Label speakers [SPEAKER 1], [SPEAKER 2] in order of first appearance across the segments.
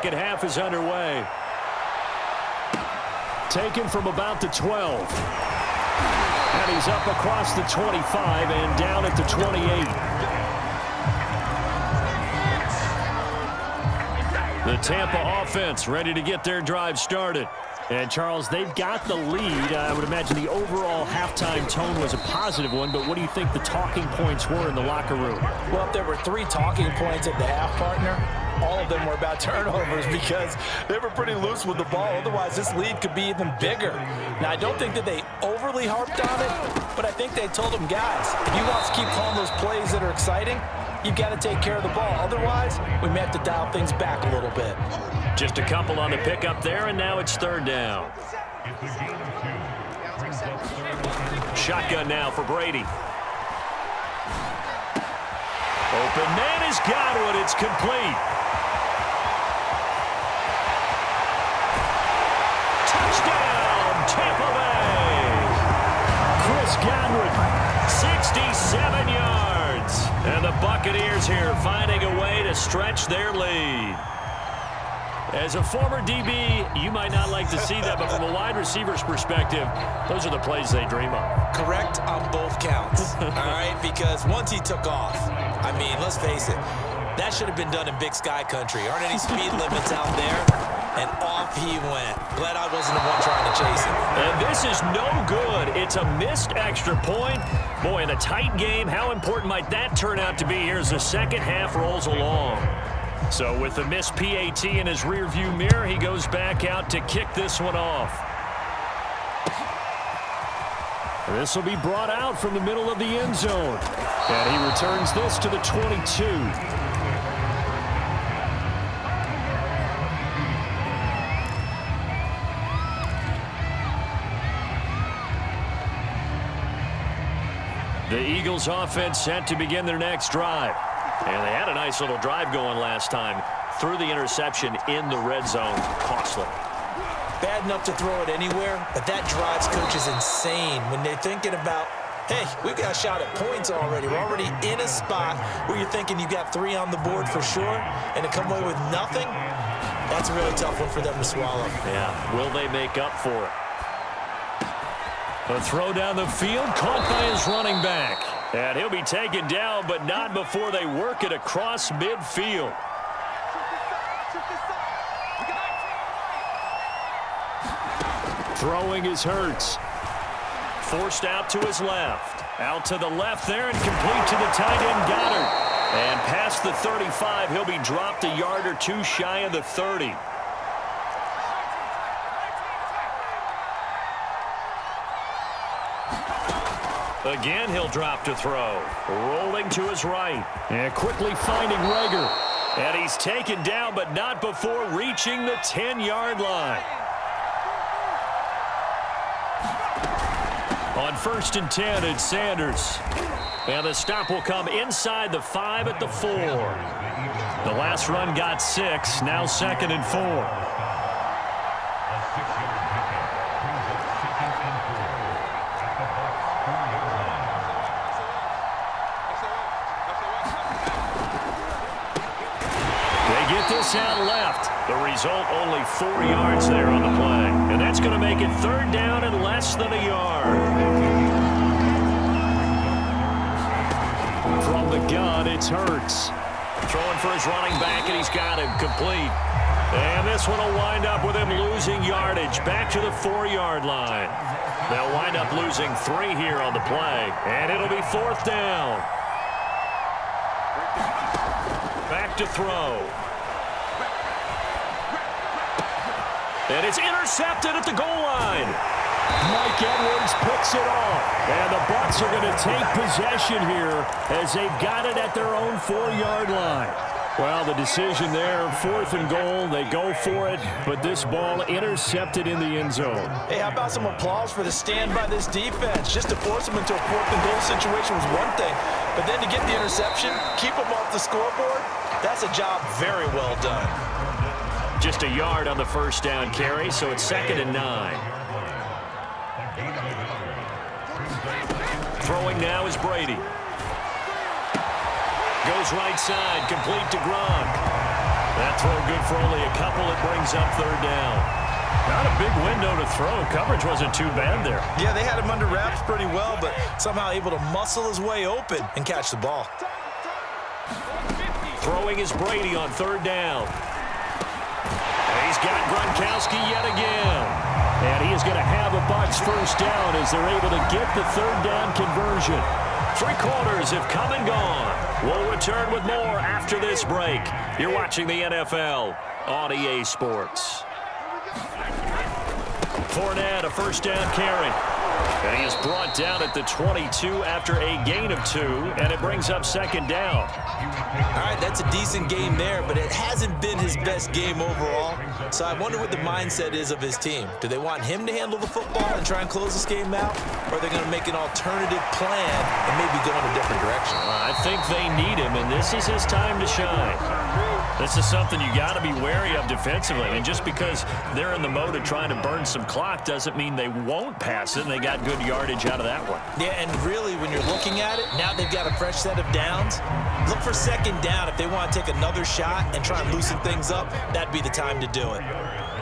[SPEAKER 1] second half is underway. Taken from about the 12. And he's up across the 25 and down at the 28. The Tampa offense ready to get their drive started. And, Charles, they've got the lead. I would imagine the overall halftime tone was a positive one, but what do you think the talking points were in the locker room?
[SPEAKER 2] Well, if there were 3 talking points at the half, partner, all of them were about turnovers because they were pretty loose with the ball. Otherwise, this lead could be even bigger. Now, I don't think that they overly harped on it, but I think they told them, guys, if you want to keep calling those plays that are exciting, you've got to take care of the ball. Otherwise, we may have to dial things back a little bit.
[SPEAKER 1] Just a couple on the pickup there, and now it's third down. Shotgun now for Brady. Open man has got one. It's complete. Touchdown, Tampa Bay. Chris Godwin, 67 yards. And the Buccaneers here finding a way to stretch their lead. As a former DB, you might not like to see that, but from a wide receiver's perspective, those are the plays they dream of.
[SPEAKER 2] Correct on both counts, all right? Because once he took off, I mean, let's face it, that should have been done in Big Sky country. Aren't any speed limits out there? And off he went. Glad I wasn't the one trying to chase him.
[SPEAKER 1] And this is no good. It's a missed extra point. Boy, in a tight game, how important might that turn out to be here as the second half rolls along? So with the missed PAT in his rearview mirror, he goes back out to kick this one off. This will be brought out from the middle of the end zone. And he returns this to the 22. The Eagles offense set to begin their next drive. And they had a nice little drive going last time. Threw the interception in the red zone. Costly.
[SPEAKER 2] Bad enough to throw it anywhere, but that drives coaches insane when they're thinking about, hey, we've got a shot at points already. We're already in a spot where you're thinking you got 3 on the board for sure, and to come away with nothing, that's a really tough one for them to swallow.
[SPEAKER 1] Yeah, will they make up for it? A throw down the field, caught by his running back. And he'll be taken down, but not before they work it across midfield. Throwing is Hurts. Forced out to his left. Out to the left there and complete to the tight end Goddard. And past the 35, he'll be dropped a yard or 2 shy of the 30. Again, he'll drop to throw. Rolling to his right. And quickly finding Rager. And he's taken down, but not before reaching the 10-yard line. On 1st and 10, it's Sanders. And the stop will come inside the 5 at the 4. The last run got 6. Now 2nd and 4. This out left. The result, only 4 yards there on the play. And that's going to make it 3rd down and less than a yard. From the gun, it's Hurts. Throwing for his running back, and he's got him complete. And this one will wind up with him losing yardage. Back to the 4-yard line. They'll wind up losing 3 here on the play. And it'll be 4th down. Back to throw. And it's intercepted at the goal line. Mike Edwards picks it off. And the Bucs are going to take possession here as they've got it at their own 4-yard line. Well, the decision there, 4th and goal. They go for it, but this ball intercepted in the end zone.
[SPEAKER 2] Hey, how about some applause for the stand by this defense? Just to force them into a 4th and goal situation was one thing, but then to get the interception, keep them off the scoreboard, that's a job very well done.
[SPEAKER 1] Just a yard on the 1st down carry, so it's 2nd and 9. Throwing now is Brady. Goes right side, complete to Gronk. That throw good for only a couple it brings up third down. Not a big window to throw. Coverage wasn't too bad there.
[SPEAKER 2] Yeah, they had him under wraps pretty well, but somehow able to muscle his way open and catch the ball.
[SPEAKER 1] Throwing is Brady on third down. And he's got Gronkowski yet again. And he is going to have a Bucs first down as they're able to get the third down conversion. 3 quarters have come and gone. We'll return with more after this break. You're watching the NFL on EA Sports. Fournette, a first down carry. And he is brought down at the 22 after a gain of 2, and it brings up second down.
[SPEAKER 2] All right, that's a decent game there, but it hasn't been his best game overall. So I wonder what the mindset is of his team. Do they want him to handle the football and try and close this game out? Or are they going to make an alternative plan and maybe go in a different direction?
[SPEAKER 1] I think they need him, and this is his time to shine. This is something you got to be wary of defensively. And just because they're in the mode of trying to burn some clock doesn't mean they won't pass it, and they got good yardage out of that one.
[SPEAKER 2] Yeah, and really, when you're looking at it, now they've got a fresh set of downs. Look for second down. If they want to take another shot and try and loosen things up, that'd be the time to do it.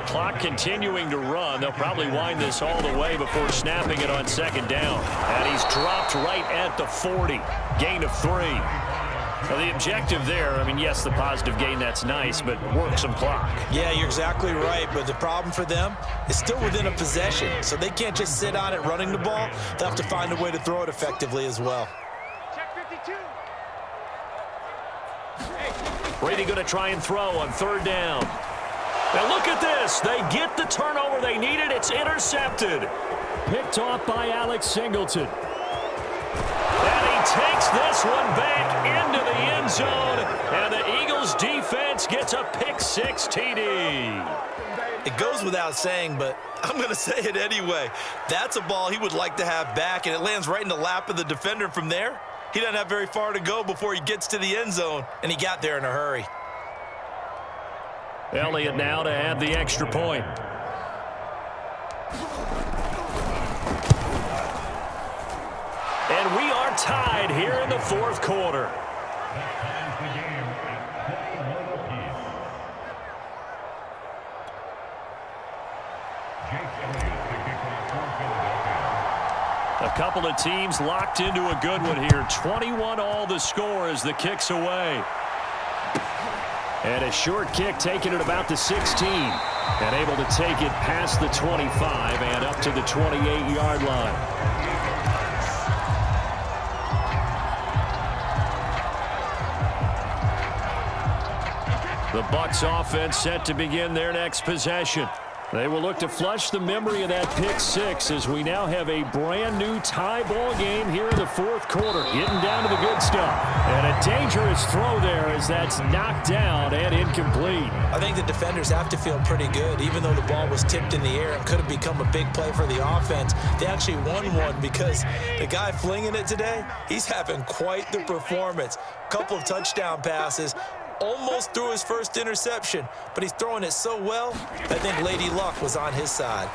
[SPEAKER 1] Clock continuing to run. They'll probably wind this all the way before snapping it on second down. And he's dropped right at the 40. Gain of 3. Now, the objective there, I mean, yes, the positive gain, that's nice, but work some clock.
[SPEAKER 2] Yeah, you're exactly right, but the problem for them is still within a possession, so they can't just sit on it running the ball. They'll have to find a way to throw it effectively as well.
[SPEAKER 3] Check 52.
[SPEAKER 1] Brady going to try and throw on third down. Now look at this. They get the turnover they needed. It's intercepted. Picked off by Alex Singleton. And he takes this one back into the end zone. And the Eagles defense gets a pick-6 TD.
[SPEAKER 2] It goes without saying, but I'm going to say it anyway. That's a ball he would like to have back, and it lands right in the lap of the defender from there. He doesn't have very far to go before he gets to the end zone, and he got there in a hurry.
[SPEAKER 1] Elliott now to add the extra point. And we are tied here in the fourth quarter. A couple of teams locked into a good one here. 21 all the score as the kick's away. And a short kick taken at about the 16. And able to take it past the 25 and up to the 28-yard line. The Bucs offense set to begin their next possession. They will look to flush the memory of that pick-6 as we now have a brand-new tie ball game here in the fourth quarter. Getting down to the good stuff. And a dangerous throw there as that's knocked down and incomplete.
[SPEAKER 2] I think the defenders have to feel pretty good. Even though the ball was tipped in the air and could have become a big play for the offense, they actually won one because the guy flinging it today, he's having quite the performance. Couple of touchdown passes. Almost threw his first interception, but he's throwing it so well, I think Lady Luck was on his side.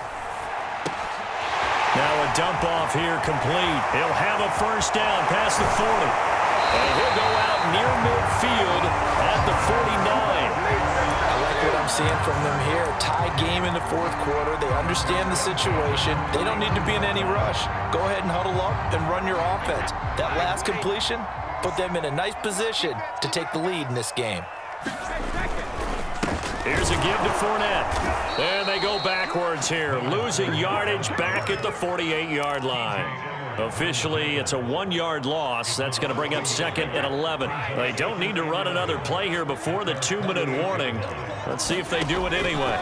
[SPEAKER 1] Now a dump off here complete. He'll have a first down past the 40. And he'll go out near midfield at the 49.
[SPEAKER 2] I like what I'm seeing from them here. Tie game in the fourth quarter. They understand the situation. They don't need to be in any rush. Go ahead and huddle up and run your offense. That last completion put them in a nice position to take the lead in this game.
[SPEAKER 1] Here's a give to Fournette. And they go backwards here, losing yardage back at the 48-yard line. Officially, it's a 1-yard loss. That's going to bring up second and 11. They don't need to run another play here before the 2-minute warning. Let's see if they do it anyway.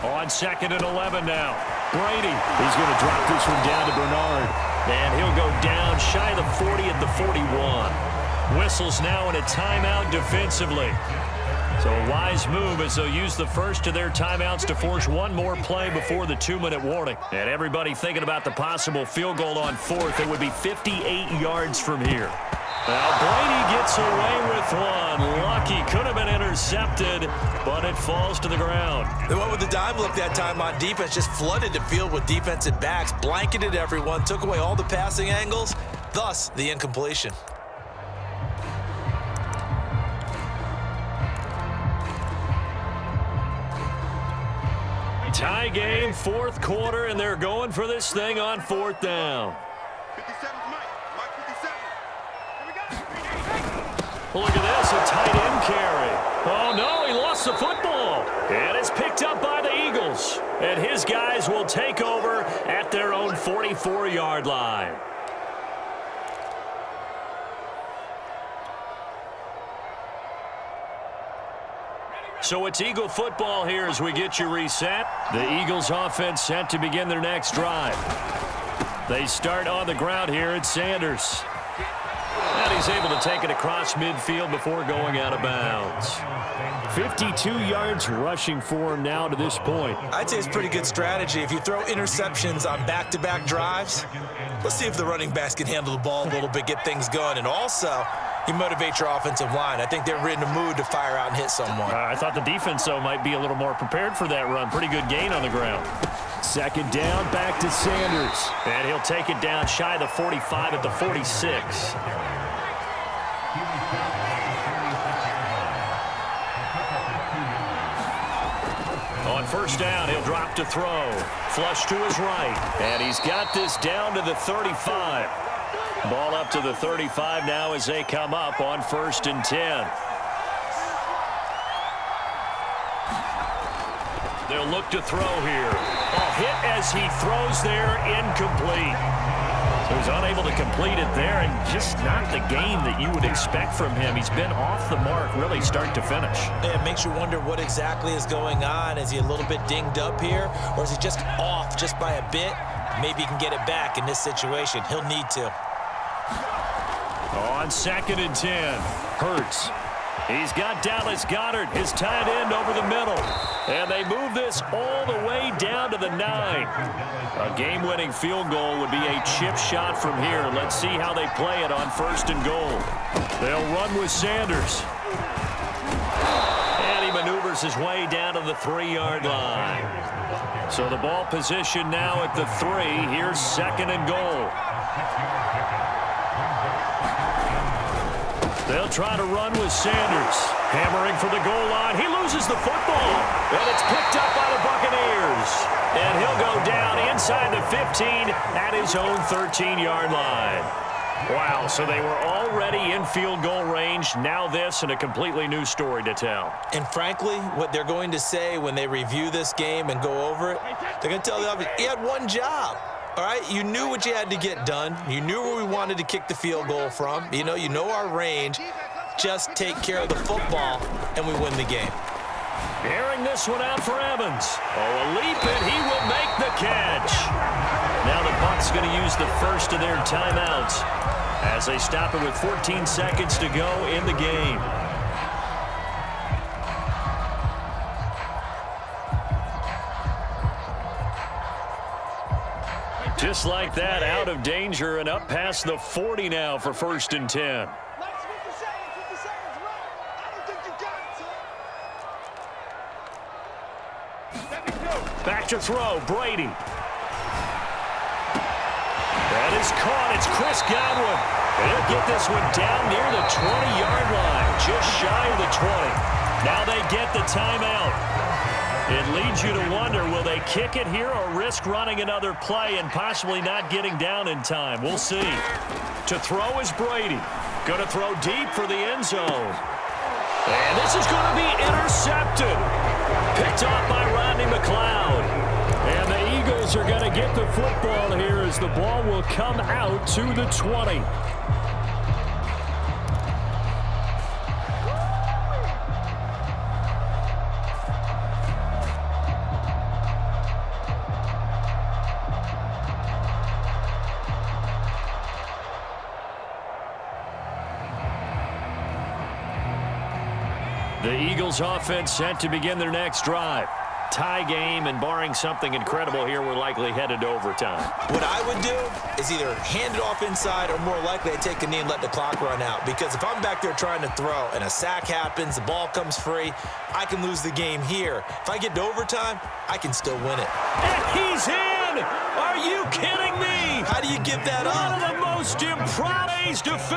[SPEAKER 1] On second and 11 now. Brady, he's going to drop this one down to Bernard. And he'll go down shy of the 40 at the 41. Whistles now in a timeout defensively. So a wise move as they'll use the first of their timeouts to force one more play before the 2-minute warning. And everybody thinking about the possible field goal on fourth. It would be 58 yards from here. Now Brady gets away with one. Lucky, could have been intercepted, but it falls to the ground.
[SPEAKER 2] They went with the dime look that time on defense, just flooded the field with defensive backs, blanketed everyone, took away all the passing angles, thus the incompletion.
[SPEAKER 1] Tie game, fourth quarter, and they're going for this thing on fourth down.
[SPEAKER 3] 57's Mike. Mike 57. Here we go.
[SPEAKER 1] Look at this, a tight end carry. Oh, no, he lost the football. And it's picked up by the Eagles. And his guys will take over at their own 44-yard line. So it's Eagle football here as we get you reset. The Eagles offense set to begin their next drive. They start on the ground here at Sanders. And he's able to take it across midfield before going out of bounds. 52 yards rushing for him now to this point.
[SPEAKER 2] I'd say it's pretty good strategy. If you throw interceptions on back-to-back drives, let's see if the running backs can handle the ball a little bit, get things going. And also, you motivate your offensive line. I think they're in the mood to fire out and hit someone.
[SPEAKER 1] I thought the defense, though, might be a little more prepared for that run. Pretty good gain on the ground. Second down, back to Sanders. And he'll take it down shy of the 45 at the 46. On first down, he'll drop to throw. Flush to his right. And he's got this down to the 35. Ball up to the 35 now as they come up on 1st and 10. They'll look to throw here. A hit as he throws there, incomplete. So he's unable to complete it there, and just not the game that you would expect from him. He's been off the mark really start to finish.
[SPEAKER 2] It makes you wonder what exactly is going on. Is he a little bit dinged up here, or is he just off just by a bit? Maybe he can get it back in this situation. He'll need to.
[SPEAKER 1] On 2nd and 10, Hurts. He's got Dallas Goedert, his tight end, over the middle. And they move this all the way down to the 9. A game-winning field goal would be a chip shot from here. Let's see how they play it on 1st and goal. They'll run with Sanders. And he maneuvers his way down to the 3-yard line. So the ball position now at the 3. Here's 2nd and goal. They'll try to run with Sanders. Hammering for the goal line. He loses the football. And it's picked up by the Buccaneers. And he'll go down inside the 15 at his own 13-yard line. Wow, so they were already in field goal range. Now this and a completely new story to tell.
[SPEAKER 2] And frankly, what they're going to say when they review this game and go over it, they're going to tell the offense, he had one job. All right, you knew what you had to get done. You knew where we wanted to kick the field goal from. You know our range. Just take care of the football, and we win the game.
[SPEAKER 1] Airing this one out for Evans. Oh, a leap, and he will make the catch. Now the Bucs going to use the first of their timeouts as they stop it with 14 seconds to go in the game. Just like that, out of danger and up past the 40 now for 1st and 10. Back to throw, Brady. That is caught. It's Chris Godwin. They'll get this one down near the 20-yard line, just shy of the 20. Now they get the timeout. It leads you to wonder, will they kick it here or risk running another play and possibly not getting down in time? We'll see. To throw is Brady. Going to throw deep for the end zone. And this is going to be intercepted. Picked off by Rodney McLeod. And the Eagles are going to get the football here as the ball will come out to the 20. The Eagles offense set to begin their next drive. Tie game, and barring something incredible here, we're likely headed to overtime.
[SPEAKER 2] What I would do is either hand it off inside or more likely I take a knee and let the clock run out. Because if I'm back there trying to throw and a sack happens, the ball comes free, I can lose the game here. If I get to overtime, I can still win it.
[SPEAKER 1] And he's in! Are you kidding me?
[SPEAKER 2] How do you give that up?
[SPEAKER 1] One of the most improvised defense.